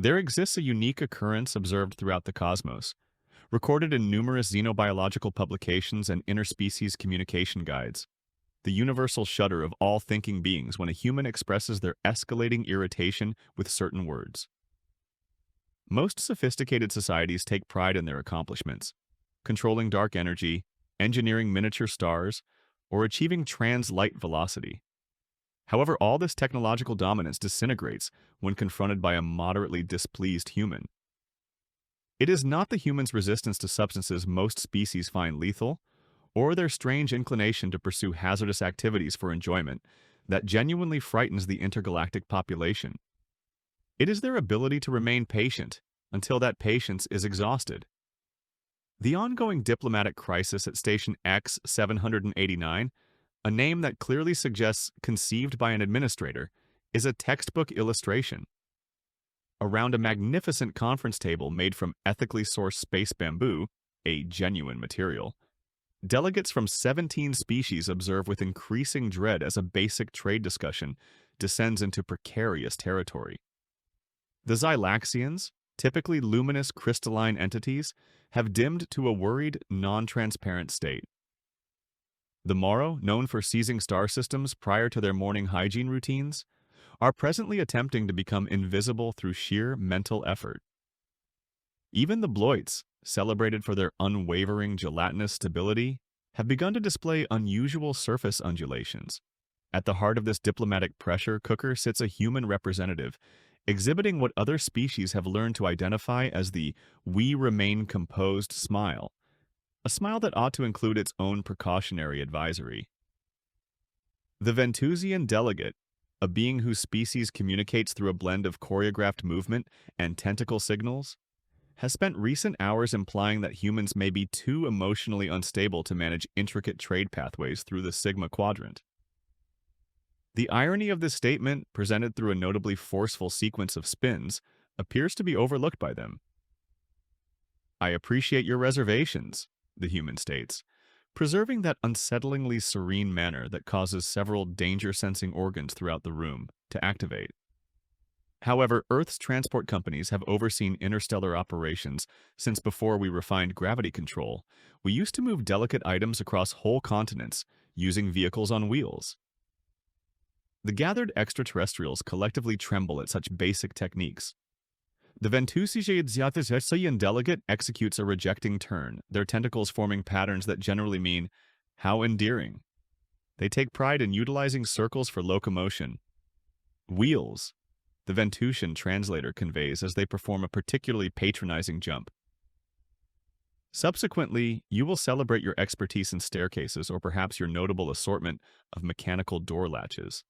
There exists a unique occurrence observed throughout the cosmos, recorded in numerous xenobiological publications and interspecies communication guides. The universal shudder of all thinking beings when a human expresses their escalating irritation with certain words. Most sophisticated societies take pride in their accomplishments, controlling dark energy, engineering miniature stars, or achieving trans-light velocity. However, all this technological dominance disintegrates when confronted by a moderately displeased human. It is not the human's resistance to substances most species find lethal, or their strange inclination to pursue hazardous activities for enjoyment, that genuinely frightens the intergalactic population. It is their ability to remain patient until that patience is exhausted. The ongoing diplomatic crisis at Station X-789, a name that clearly suggests conceived by an administrator, is a textbook illustration. Around a magnificent conference table made from ethically sourced space bamboo, a genuine material, delegates from 17 species observe with increasing dread as a basic trade discussion descends into precarious territory. The Xylaxians, typically luminous crystalline entities, have dimmed to a worried, non-transparent state. The Morrow, known for seizing star systems prior to their morning hygiene routines, are presently attempting to become invisible through sheer mental effort. Even the Bloits, celebrated for their unwavering gelatinous stability, have begun to display unusual surface undulations. At the heart of this diplomatic pressure cooker sits a human representative, exhibiting what other species have learned to identify as the "we remain composed" smile, a smile that ought to include its own precautionary advisory. The Ventusian delegate, a being whose species communicates through a blend of choreographed movement and tentacle signals, has spent recent hours implying that humans may be too emotionally unstable to manage intricate trade pathways through the Sigma Quadrant. The irony of this statement, presented through a notably forceful sequence of spins, appears to be overlooked by them. "I appreciate your reservations," the human states, preserving that unsettlingly serene manner that causes several danger-sensing organs throughout the room to activate. However, Earth's transport companies have overseen interstellar operations since before we refined gravity control. We used to move delicate items across whole continents using vehicles on wheels. The gathered extraterrestrials collectively tremble at such basic techniques. The Ventusian delegate executes a rejecting turn, their tentacles forming patterns that generally mean, "How endearing." They take pride in utilizing circles for locomotion. "Wheels," the Ventusian translator conveys as they perform a particularly patronizing jump. Subsequently, you will celebrate your expertise in staircases or perhaps your notable assortment of mechanical door latches.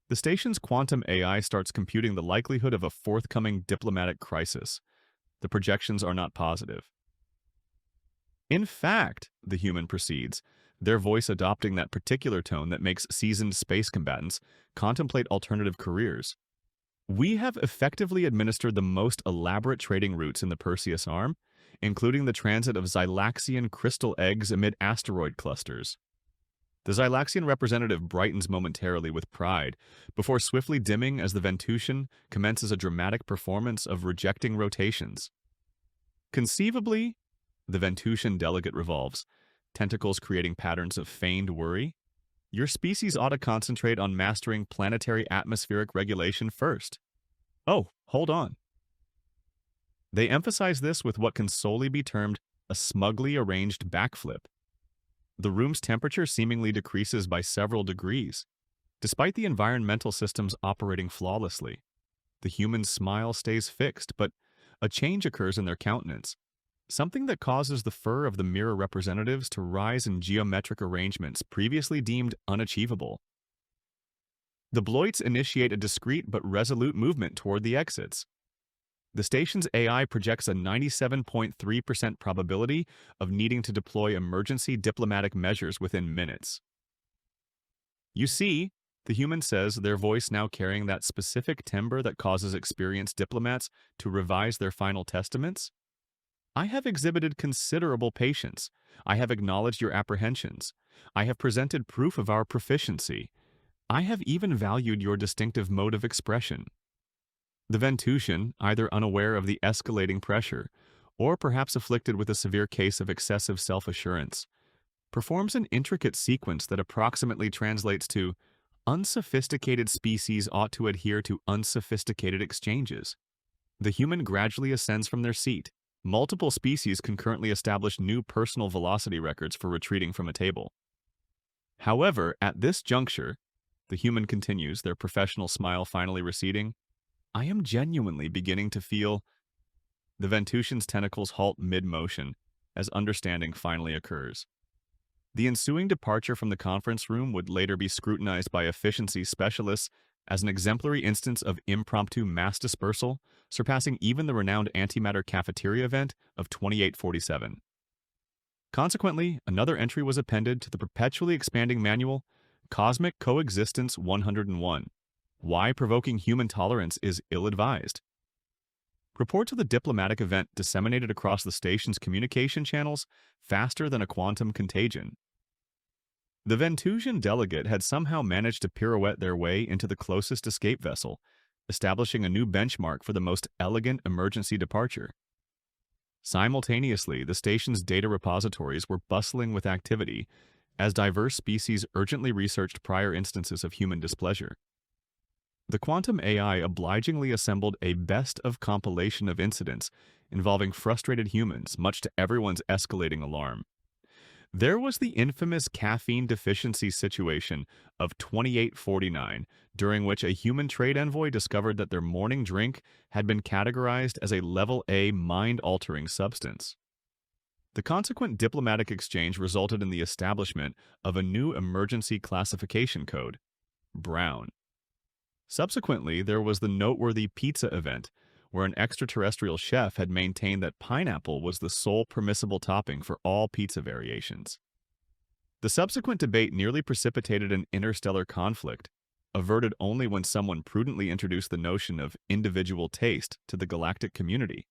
The station's quantum AI starts computing the likelihood of a forthcoming diplomatic crisis. The projections are not positive. "In fact," the human proceeds, their voice adopting that particular tone that makes seasoned space combatants contemplate alternative careers, "we have effectively administered the most elaborate trading routes in the Perseus Arm, including the transit of Xylaxian crystal eggs amid asteroid clusters." The Xylaxian representative brightens momentarily with pride, before swiftly dimming as the Ventusian commences a dramatic performance of rejecting rotations. "Conceivably," the Ventusian delegate revolves, tentacles creating patterns of feigned worry, "your species ought to concentrate on mastering planetary atmospheric regulation first." "Oh, hold on." They emphasize this with what can solely be termed a smugly arranged backflip. The room's temperature seemingly decreases by several degrees. Despite the environmental systems operating flawlessly, the human's smile stays fixed, but a change occurs in their countenance, something that causes the fur of the mirror representatives to rise in geometric arrangements previously deemed unachievable. The Bloits initiate a discreet but resolute movement toward the exits. The station's AI projects a 97.3% probability of needing to deploy emergency diplomatic measures within minutes. "You see," the human says, their voice now carrying that specific timbre that causes experienced diplomats to revise their final testaments, "I have exhibited considerable patience. I have acknowledged your apprehensions. I have presented proof of our proficiency. I have even valued your distinctive mode of expression." The Ventusian, either unaware of the escalating pressure or perhaps afflicted with a severe case of excessive self-assurance, performs an intricate sequence that approximately translates to unsophisticated species ought to adhere to unsophisticated exchanges. The human gradually ascends from their seat. Multiple species concurrently establish new personal velocity records for retreating from a table. However, at this juncture, the human continues, their professional smile finally receding. I am genuinely beginning to feel. The Ventusian's tentacles halt mid-motion as understanding finally occurs. The ensuing departure from the conference room would later be scrutinized by efficiency specialists as an exemplary instance of impromptu mass dispersal, surpassing even the renowned antimatter cafeteria event of 2847. Consequently, another entry was appended to the perpetually expanding manual, Cosmic Coexistence 101, Why Provoking Human Tolerance is Ill-Advised. Reports of the diplomatic event disseminated across the station's communication channels faster than a quantum contagion. The Ventusian delegate had somehow managed to pirouette their way into the closest escape vessel, establishing a new benchmark for the most elegant emergency departure. Simultaneously, the station's data repositories were bustling with activity as diverse species urgently researched prior instances of human displeasure. The quantum AI obligingly assembled a best-of compilation of incidents involving frustrated humans, much to everyone's escalating alarm. There was the infamous caffeine deficiency situation of 2849, during which a human trade envoy discovered that their morning drink had been categorized as a Level A mind-altering substance. The consequent diplomatic exchange resulted in the establishment of a new emergency classification code, Brown. Subsequently, there was the noteworthy pizza event, where an extraterrestrial chef had maintained that pineapple was the sole permissible topping for all pizza variations. The subsequent debate nearly precipitated an interstellar conflict, averted only when someone prudently introduced the notion of individual taste to the galactic community.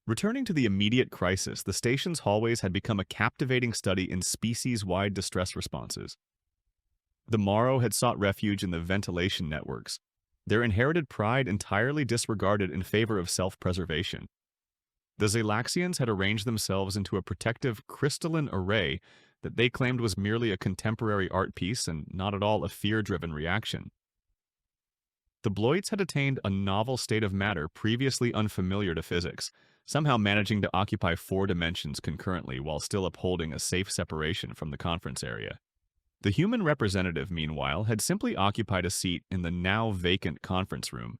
Returning to the immediate crisis, the station's hallways had become a captivating study in species-wide distress responses. The Morrow had sought refuge in the ventilation networks, their inherited pride entirely disregarded in favor of self-preservation. The Zalaxians had arranged themselves into a protective crystalline array that they claimed was merely a contemporary art piece and not at all a fear-driven reaction. The Bloids had attained a novel state of matter previously unfamiliar to physics, somehow managing to occupy 4 dimensions concurrently while still upholding a safe separation from the conference area. The human representative, meanwhile, had simply occupied a seat in the now vacant conference room,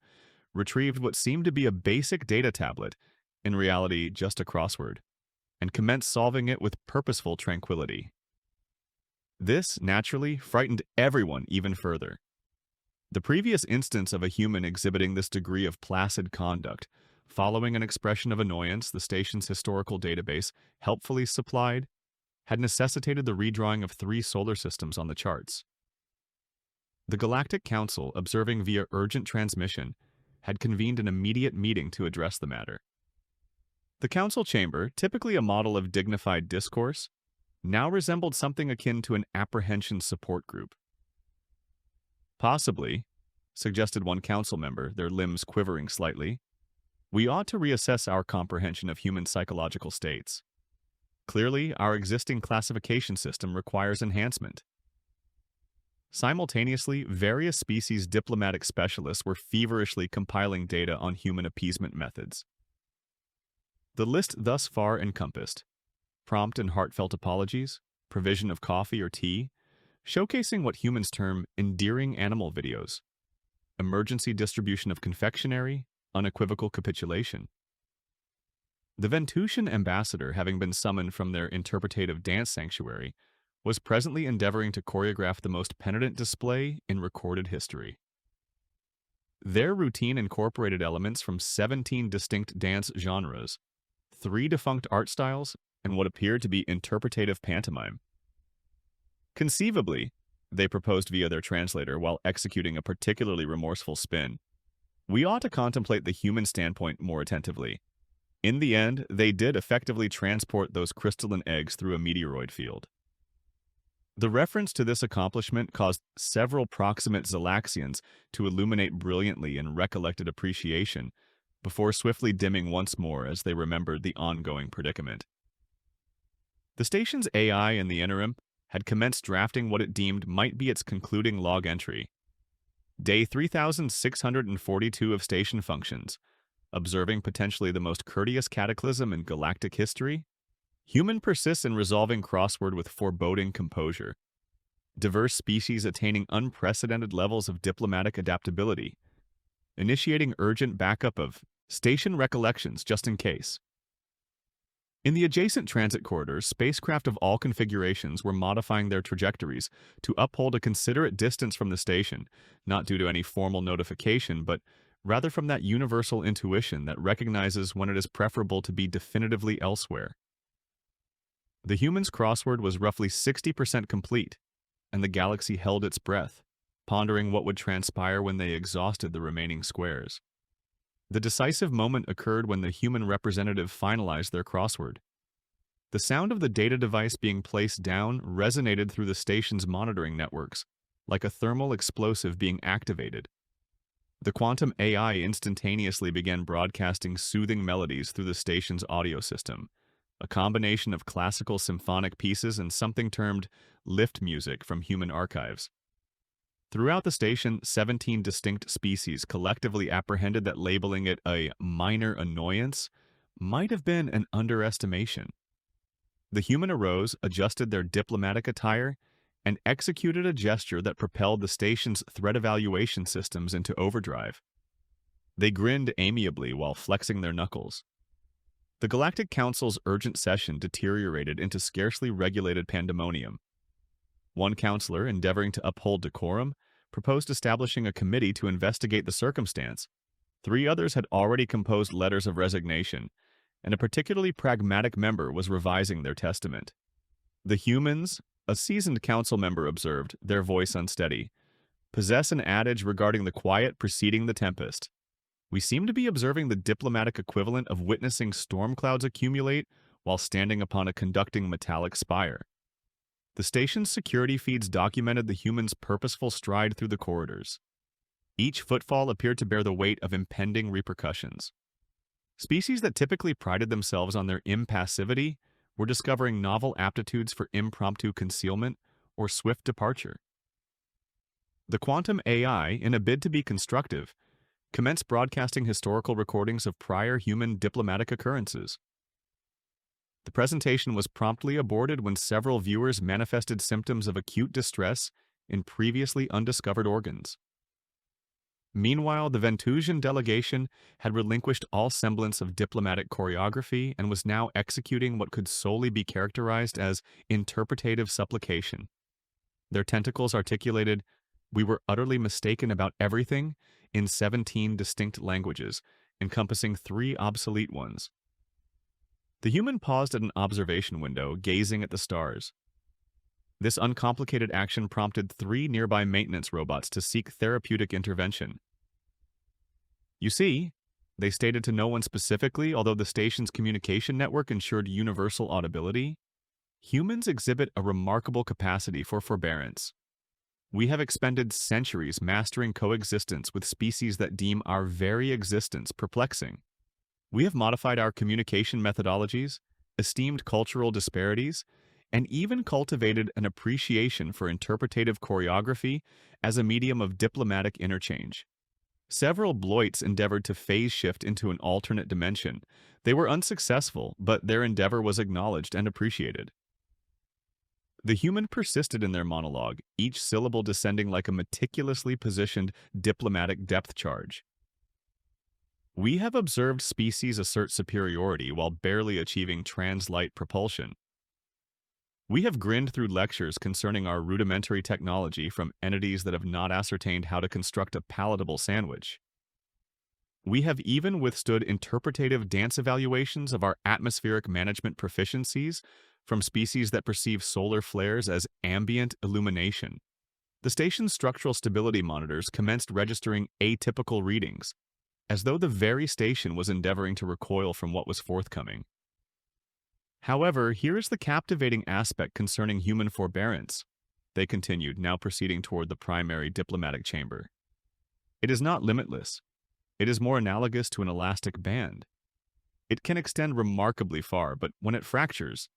retrieved what seemed to be a basic data tablet, in reality just a crossword, and commenced solving it with purposeful tranquility. This, naturally, frightened everyone even further. The previous instance of a human exhibiting this degree of placid conduct, following an expression of annoyance the station's historical database helpfully supplied, had necessitated the redrawing of 3 solar systems on the charts. The Galactic Council, observing via urgent transmission, had convened an immediate meeting to address the matter. The council chamber, typically a model of dignified discourse, now resembled something akin to an apprehension support group. Possibly, suggested one council member, their limbs quivering slightly, we ought to reassess our comprehension of human psychological states. Clearly, our existing classification system requires enhancement. Simultaneously, various species diplomatic specialists were feverishly compiling data on human appeasement methods. The list thus far encompassed prompt and heartfelt apologies, provision of coffee or tea, showcasing what humans term endearing animal videos, emergency distribution of confectionery, unequivocal capitulation. The Ventusian ambassador, having been summoned from their interpretative dance sanctuary, was presently endeavoring to choreograph the most penitent display in recorded history. Their routine incorporated elements from 17 distinct dance genres, 3 defunct art styles, and what appeared to be interpretative pantomime. Conceivably, they proposed via their translator while executing a particularly remorseful spin, we ought to contemplate the human standpoint more attentively. In the end, they did effectively transport those crystalline eggs through a meteoroid field. The reference to this accomplishment caused several proximate Zalaxians to illuminate brilliantly in recollected appreciation, before swiftly dimming once more as they remembered the ongoing predicament. The station's AI, in the interim, had commenced drafting what it deemed might be its concluding log entry. Day 3642 of station functions, observing potentially the most courteous cataclysm in galactic history. Human persists in resolving crossword with foreboding composure. Diverse species attaining unprecedented levels of diplomatic adaptability. Initiating urgent backup of station recollections just in case. In the adjacent transit corridors, spacecraft of all configurations were modifying their trajectories to uphold a considerate distance from the station, not due to any formal notification, but rather from that universal intuition that recognizes when it is preferable to be definitively elsewhere. The human's crossword was roughly 60% complete, and the galaxy held its breath, pondering what would transpire when they exhausted the remaining squares. The decisive moment occurred when the human representative finalized their crossword. The sound of the data device being placed down resonated through the station's monitoring networks, like a thermal explosive being activated. The quantum AI instantaneously began broadcasting soothing melodies through the station's audio system, a combination of classical symphonic pieces and something termed lift music from human archives. Throughout the station, 17 distinct species collectively apprehended that labeling it a minor annoyance might have been an underestimation. The human arose, adjusted their diplomatic attire, and executed a gesture that propelled the station's threat evaluation systems into overdrive. They grinned amiably while flexing their knuckles. The Galactic Council's urgent session deteriorated into scarcely regulated pandemonium. One counselor, endeavoring to uphold decorum, proposed establishing a committee to investigate the circumstance. 3 others had already composed letters of resignation, and a particularly pragmatic member was revising their testament. The humans, a seasoned council member observed, their voice unsteady, possess an adage regarding the quiet preceding the tempest. We seem to be observing the diplomatic equivalent of witnessing storm clouds accumulate while standing upon a conducting metallic spire. The station's security feeds documented the human's purposeful stride through the corridors. Each footfall appeared to bear the weight of impending repercussions. Species that typically prided themselves on their impassivity were discovering novel aptitudes for impromptu concealment or swift departure. The quantum AI, in a bid to be constructive, commenced broadcasting historical recordings of prior human diplomatic occurrences. The presentation was promptly aborted when several viewers manifested symptoms of acute distress in previously undiscovered organs. Meanwhile, the Ventusian delegation had relinquished all semblance of diplomatic choreography and was now executing what could solely be characterized as interpretative supplication. Their tentacles articulated, "We were utterly mistaken about everything," in 17 distinct languages, encompassing 3 obsolete ones. The human paused at an observation window, gazing at the stars. This uncomplicated action prompted 3 nearby maintenance robots to seek therapeutic intervention. "You see," they stated to no one specifically, although the station's communication network ensured universal audibility, "humans exhibit a remarkable capacity for forbearance. We have expended centuries mastering coexistence with species that deem our very existence perplexing. We have modified our communication methodologies, esteemed cultural disparities, and even cultivated an appreciation for interpretative choreography as a medium of diplomatic interchange. Several Bloits endeavored to phase shift into an alternate dimension. They were unsuccessful, but their endeavor was acknowledged and appreciated." The human persisted in their monologue, each syllable descending like a meticulously positioned diplomatic depth charge. "We have observed species assert superiority while barely achieving trans-light propulsion. We have grinned through lectures concerning our rudimentary technology from entities that have not ascertained how to construct a palatable sandwich. We have even withstood interpretative dance evaluations of our atmospheric management proficiencies from species that perceive solar flares as ambient illumination. The station's structural stability monitors commenced registering atypical readings, as though the very station was endeavoring to recoil from what was forthcoming. However, here is the captivating aspect concerning human forbearance. they continued, now proceeding toward the primary diplomatic chamber. It is not limitless. It is more analogous to an elastic band. It can extend remarkably far, but when it fractures,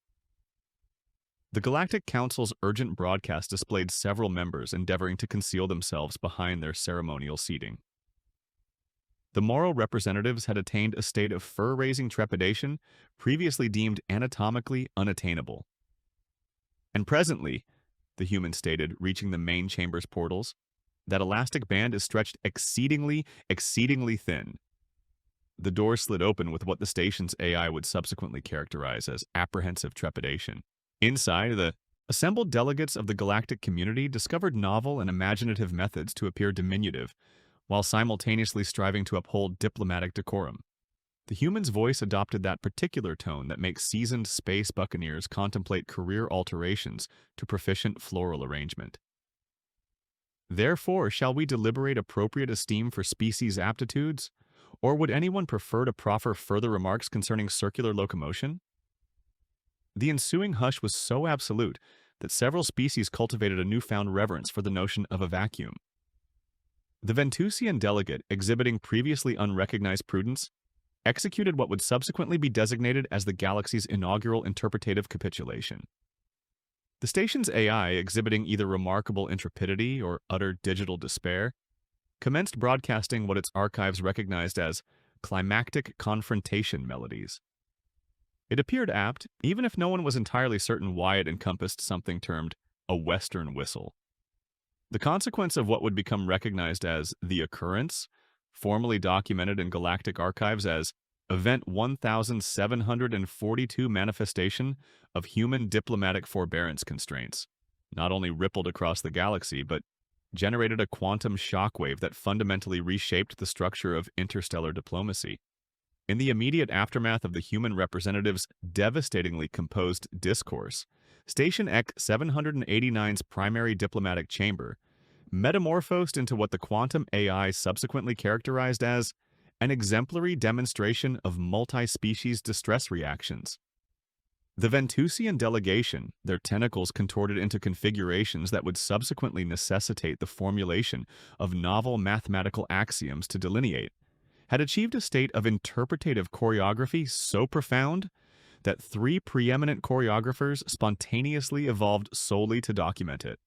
the Galactic Council's urgent broadcast displayed several members endeavoring to conceal themselves behind their ceremonial seating. The moral representatives had attained a state of fur-raising trepidation previously deemed anatomically unattainable. And presently, the human stated, reaching the main chamber's portals, that elastic band is stretched exceedingly thin. The door slid open with what the station's AI would subsequently characterize as apprehensive trepidation. Inside, the assembled delegates of the galactic community discovered novel and imaginative methods to appear diminutive, while simultaneously striving to uphold diplomatic decorum. The human's voice adopted that particular tone that makes seasoned space buccaneers contemplate career alterations to proficient floral arrangement. Therefore, shall we deliberate appropriate esteem for species aptitudes? Or would anyone prefer to proffer further remarks concerning circular locomotion? The ensuing hush was so absolute that several species cultivated a newfound reverence for the notion of a vacuum. The Ventusian delegate, exhibiting previously unrecognized prudence, executed what would subsequently be designated as the galaxy's inaugural interpretative capitulation. The station's AI, exhibiting either remarkable intrepidity or utter digital despair, commenced broadcasting what its archives recognized as climactic confrontation melodies. It appeared apt, even if no one was entirely certain why it encompassed something termed a Western whistle. The consequence of what would become recognized as the occurrence, formally documented in galactic archives as Event 1742 manifestation of human diplomatic forbearance constraints, not only rippled across the galaxy, but generated a quantum shockwave that fundamentally reshaped the structure of interstellar diplomacy. In the immediate aftermath of the human representative's devastatingly composed discourse, Station EC 789's primary diplomatic chamber metamorphosed into what the quantum AI subsequently characterized as an exemplary demonstration of multi-species distress reactions. The Ventusian delegation, their tentacles contorted into configurations that would subsequently necessitate the formulation of novel mathematical axioms to delineate, had achieved a state of interpretative choreography so profound that 3 preeminent choreographers spontaneously evolved solely to document it.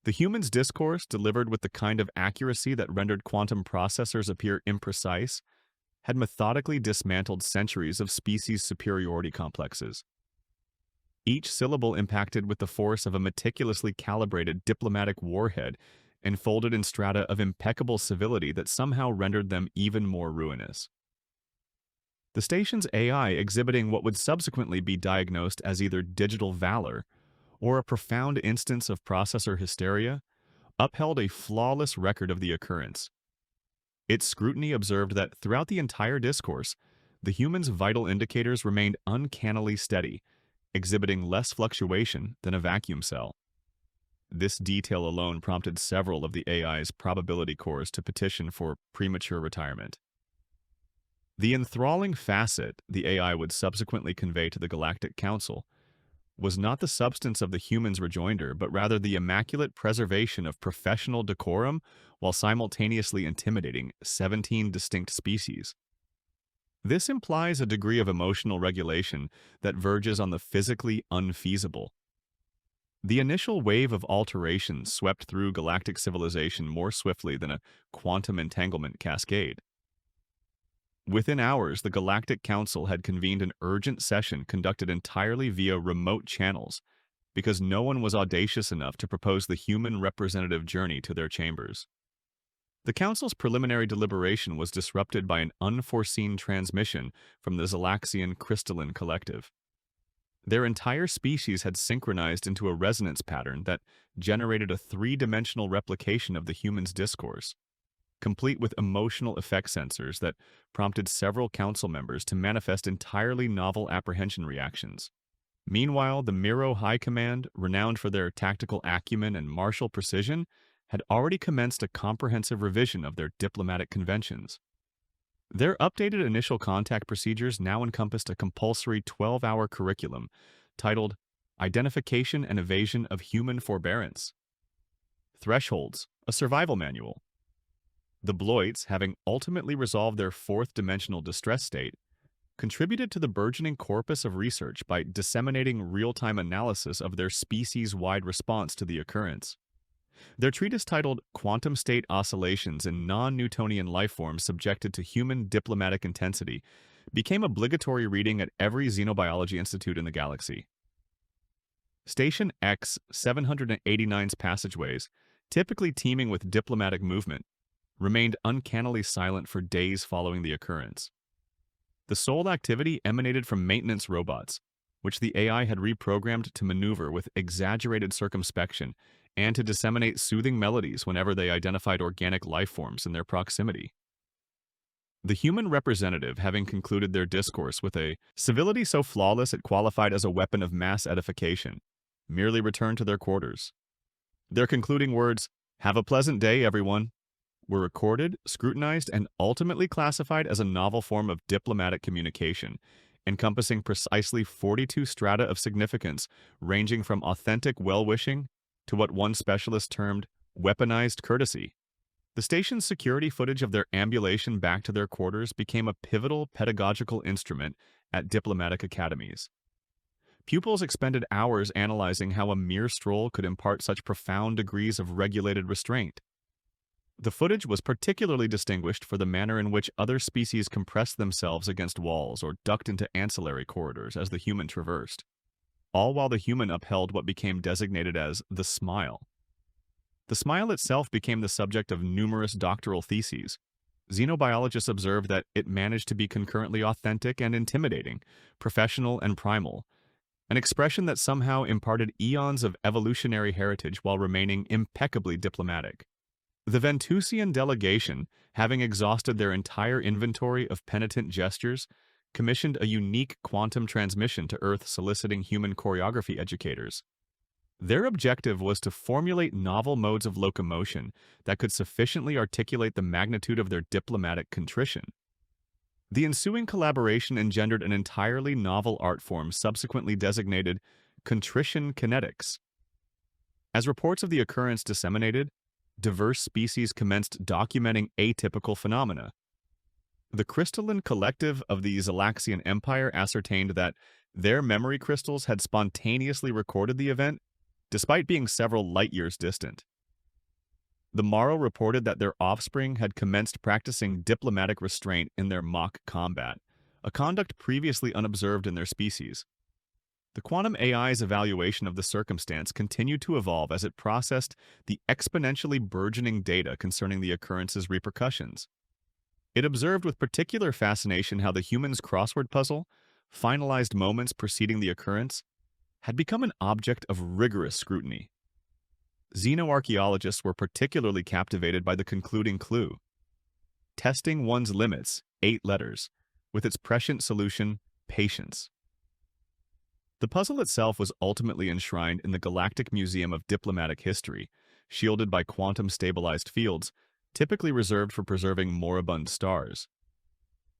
The human's discourse, delivered with the kind of accuracy that rendered quantum processors appear imprecise, had methodically dismantled centuries of species superiority complexes. Each syllable impacted with the force of a meticulously calibrated diplomatic warhead, enfolded in strata of impeccable civility that somehow rendered them even more ruinous. The station's AI, exhibiting what would subsequently be diagnosed as either digital valor or a profound instance of processor hysteria, upheld a flawless record of the occurrence. Its scrutiny observed that throughout the entire discourse, the human's vital indicators remained uncannily steady, exhibiting less fluctuation than a vacuum cell. This detail alone prompted several of the AI's probability cores to petition for premature retirement. The enthralling facet the AI would subsequently convey to the Galactic Council was not the substance of the human's rejoinder, but rather the immaculate preservation of professional decorum while simultaneously intimidating 17 distinct species. This implies a degree of emotional regulation that verges on the physically unfeasible. The initial wave of alteration swept through galactic civilization more swiftly than a quantum entanglement cascade. Within hours, the Galactic Council had convened an urgent session conducted entirely via remote channels, because no one was audacious enough to propose the human representative journey to their chambers. The Council's preliminary deliberation was disrupted by an unforeseen transmission from the Zalaxian Crystalline Collective. Their entire species had synchronized into a resonance pattern that generated a 3-dimensional replication of the human's discourse, complete with emotional effect sensors that prompted several council members to manifest entirely novel apprehension reactions. Meanwhile, the Miro High Command, renowned for their tactical acumen and martial precision, had already commenced a comprehensive revision of their diplomatic conventions. Their updated initial contact procedures now encompassed a compulsory 12-hour curriculum titled identification and evasion of human forbearance. Thresholds, a survival manual. The Bloits, having ultimately resolved their fourth-dimensional distress state, contributed to the burgeoning corpus of research by disseminating real-time analysis of their species-wide response to the occurrence. Their treatise titled Quantum State Oscillations in Non-Newtonian Lifeforms Subjected to Human Diplomatic Intensity became obligatory reading at every xenobiology institute in the galaxy. Station X 789's passageways, typically teeming with diplomatic movement, remained uncannily silent for days following the occurrence. The sole activity emanated from maintenance robots, which the AI had reprogrammed to maneuver with exaggerated circumspection and to disseminate soothing melodies whenever they identified organic life forms in their proximity. The human representative, having concluded their discourse with a civility so flawless it qualified as a weapon of mass edification, merely returned to their quarters. Their concluding words, "Have a pleasant day, everyone," were recorded, scrutinized, and ultimately classified as a novel form of diplomatic communication, encompassing precisely 42 strata of significance, ranging from authentic well-wishing to what one specialist termed weaponized courtesy. The station's security footage of their ambulation back to their quarters became a pivotal pedagogical instrument at diplomatic academies. Pupils expended hours analyzing how a mere stroll could impart such profound degrees of regulated restraint. The footage was particularly distinguished for the manner in which other species compressed themselves against walls or ducked into ancillary corridors as the human traversed, all while the human upheld what became designated as the smile. The smile itself became the subject of numerous doctoral theses. Xenobiologists observed that it managed to be concurrently authentic and intimidating, professional and primal, an expression that somehow imparted eons of evolutionary heritage while remaining impeccably diplomatic. The Ventusian delegation, having exhausted their entire inventory of penitent gestures, commissioned a unique quantum transmission to Earth soliciting human choreography educators. Their objective was to formulate novel modes of locomotion that could sufficiently articulate the magnitude of their diplomatic contrition. The ensuing collaboration engendered an entirely novel art form subsequently designated contrition kinetics. As reports of the occurrence disseminated, diverse species commenced documenting atypical phenomena. The crystalline collective of the Zalaxian Empire ascertained that their memory crystals had spontaneously recorded the event, despite being several light-years distant. The Morrow reported that their offspring had commenced practicing diplomatic restraint in their mock combat, a conduct previously unobserved in their species. The quantum AI's evaluation of the circumstance continued to evolve as it processed the exponentially burgeoning data concerning the occurrence's repercussions. It observed with particular fascination how the human's crossword puzzle, finalized moments preceding the occurrence, had become an object of rigorous scrutiny. Xenoarchaeologists were particularly captivated by the concluding clue. Testing one's limits, 8 letters, with its prescient solution, patience. The puzzle itself was ultimately enshrined in the Galactic Museum of Diplomatic History, shielded by quantum-stabilized fields, typically reserved for preserving moribund stars.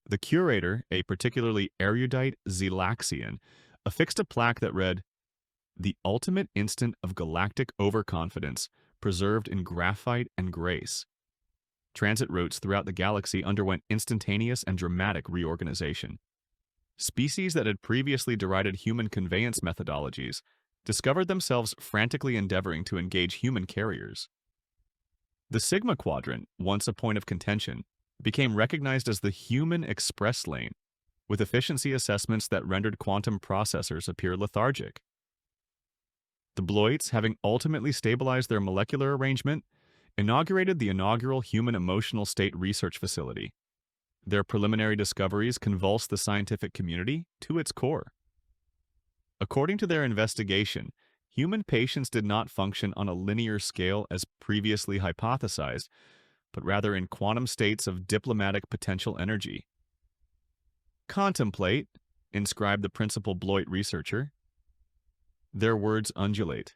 The curator, a particularly erudite Zelaxian, affixed a plaque that read, "The ultimate instant of galactic overconfidence, preserved in graphite and grace." Transit routes throughout the galaxy underwent instantaneous and dramatic reorganization. Species that had previously derided human conveyance methodologies discovered themselves frantically endeavoring to engage human carriers. The Sigma Quadrant, once a point of contention, became recognized as the human express lane, with efficiency assessments that rendered quantum processors appear lethargic. The Bloits, having ultimately stabilized their molecular arrangement, inaugurated the inaugural Human Emotional State Research Facility. Their preliminary discoveries convulsed the scientific community to its core. According to their investigation, human patience did not function on a linear scale as previously hypothesized, but rather in quantum states of diplomatic potential energy. "Contemplate," inscribed the principal Bloit researcher. Their words undulate.